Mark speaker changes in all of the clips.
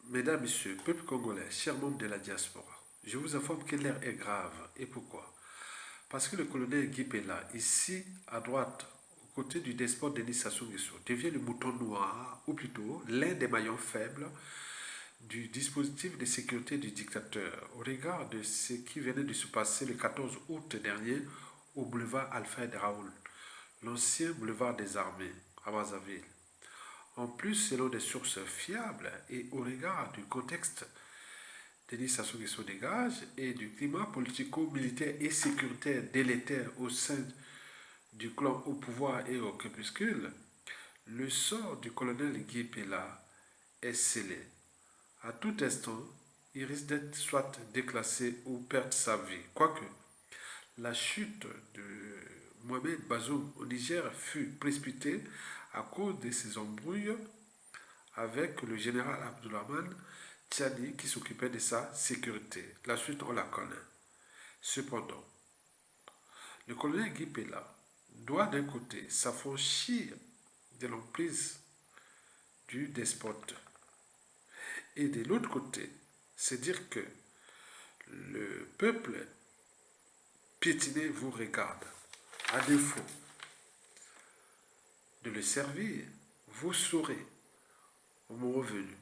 Speaker 1: Mesdames, Messieurs, peuple congolais, chers membres de la diaspora, je vous informe que l'heure est grave. Et pourquoi? Parce que le colonel Guy Pella, ici à droite, aux côtés du despote Denis Sassou Nguesso, devient le mouton noir, ou plutôt l'un des maillons faibles du dispositif de sécurité du dictateur, au regard de ce qui venait de se passer le 14 août dernier au boulevard Alfred Raoul, l'ancien boulevard des armées, à Brazzaville. En plus, selon des sources fiables et au regard du contexte Denis Sassou Nguesso dégage et du climat politico-militaire et sécuritaire délétère au sein du clan au pouvoir et au crépuscule, le sort du colonel Guy Pella est scellé. À tout instant, il risque d'être soit déclassé ou perdre sa vie. Quoique, la chute de Mohamed Bazoum au Niger fut précipitée à cause de ses embrouilles avec le général Abdourahmane Tchani qui s'occupait de sa sécurité. La suite, on la connaît. Cependant, le colonel Guy Pella doit d'un côté s'affranchir de l'emprise du despote et de l'autre côté se dire que le peuple piétiné vous regarde. À défaut de le servir, vous saurez au moment venu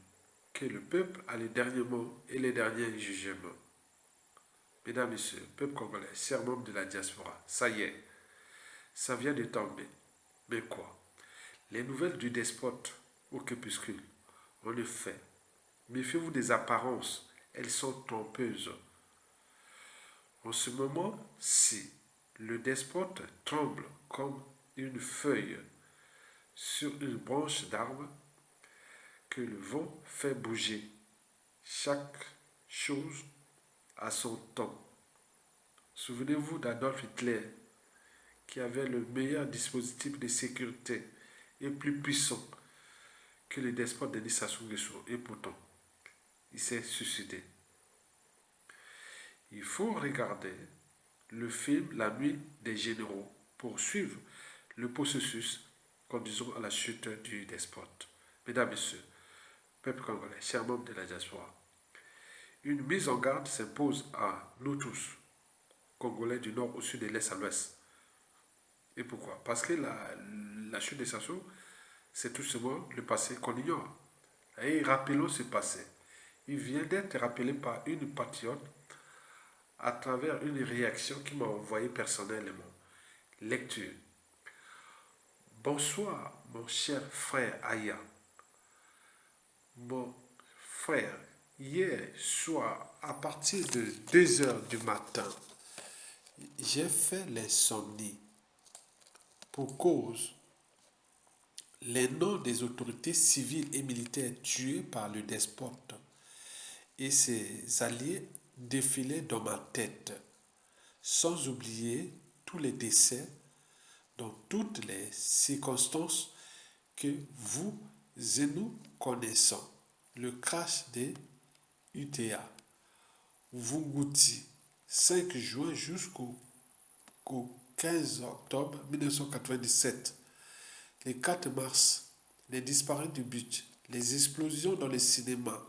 Speaker 1: que le peuple a les derniers mots et les derniers jugements. Mesdames, Messieurs, peuple congolais, chers membres de la diaspora, ça y est, ça vient de tomber. Mais quoi? Les nouvelles du despote au crépuscule, en effet, méfiez-vous des apparences, elles sont trompeuses. En ce moment-ci, le despote tremble comme une feuille sur une branche d'arbre que le vent fait bouger. Chaque chose a son temps. Souvenez-vous d'Adolf Hitler qui avait le meilleur dispositif de sécurité et plus puissant que le despote Denis Sassou Nguesso. Et pourtant, il s'est suicidé. Il faut regarder le film La Nuit des Généraux pour suivre le processus conduisant à la chute du despote. Mesdames, Messieurs, peuple congolais, chers membres de la diaspora, une mise en garde s'impose à nous tous, Congolais du nord au sud et de l'est à l'ouest. Et pourquoi? Parce que la chute de Sassou, c'est tout simplement le passé qu'on ignore. Et rappelons ce passé. Il vient d'être rappelé par une patriote à travers une réaction qui m'a envoyé personnellement. Lecture. Bonsoir, mon cher frère Aya. Mon frère, hier soir, à partir de 2 heures du matin, j'ai fait l'insomnie pour cause les noms des autorités civiles et militaires tués par le despote et ses alliés défilaient dans ma tête, sans oublier tous les décès dans toutes les circonstances que vous et nous connaissons. Le crash des UTA, Vunguti, 5 juin jusqu'au 15 octobre 1997, les 4 mars, les disparus du but, les explosions dans les cinémas,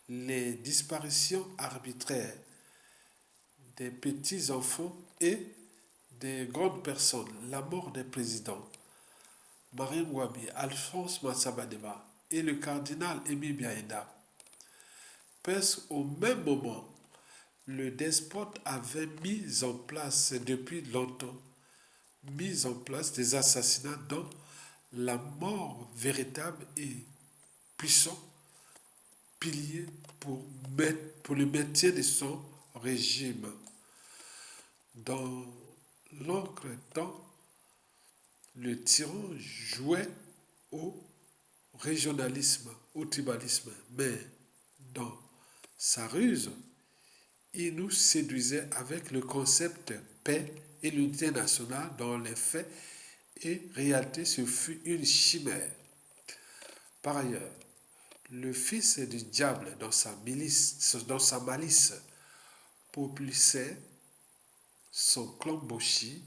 Speaker 1: les disparitions arbitraires des petits enfants et des grandes personnes, la mort des présidents, Marine Wabi, Alphonse Massabadeba et le cardinal Émile Biaïda. Presque au même moment, le despote avait mis en place depuis longtemps, mis en place des assassinats dont la mort véritable et puissant pilier pour le maintien de son régime. Dans l'autre temps, le tyran jouait au régionalisme, au tribalisme, mais dans sa ruse, il nous séduisait avec le concept paix et l'unité nationale dans les faits et réalité ce fut une chimère. Par ailleurs, le fils du diable dans sa malice propulsait son clan Boshi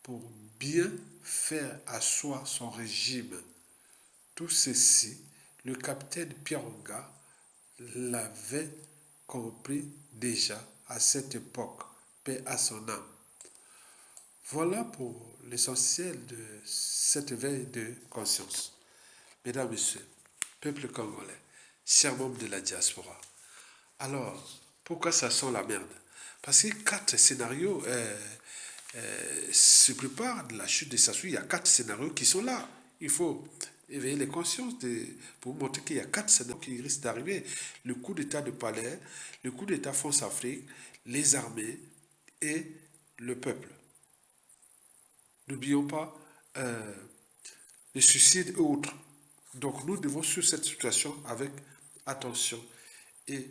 Speaker 1: pour bien faire asseoir son régime. Tout ceci, le capitaine Pieronga l'avait compris déjà à cette époque. Paix à son âme. Voilà pour l'essentiel de cette veille de conscience. Mesdames, Messieurs, peuple congolais, chers membres de la diaspora. Alors, pourquoi ça sent la merde? Parce que 4 scénarios se préparent de la chute de Sassou. Il y a 4 scénarios qui sont là. Il faut éveiller les consciences pour montrer qu'il y a 4 scénarios qui risquent d'arriver. Le coup d'état de Palais, le coup d'état France-Afrique, les armées et le peuple. N'oublions pas les suicides et autres. Donc nous devons suivre cette situation avec attention et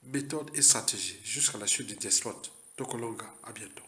Speaker 1: méthode et stratégie jusqu'à la chute du despote. Donc Olonga, à bientôt.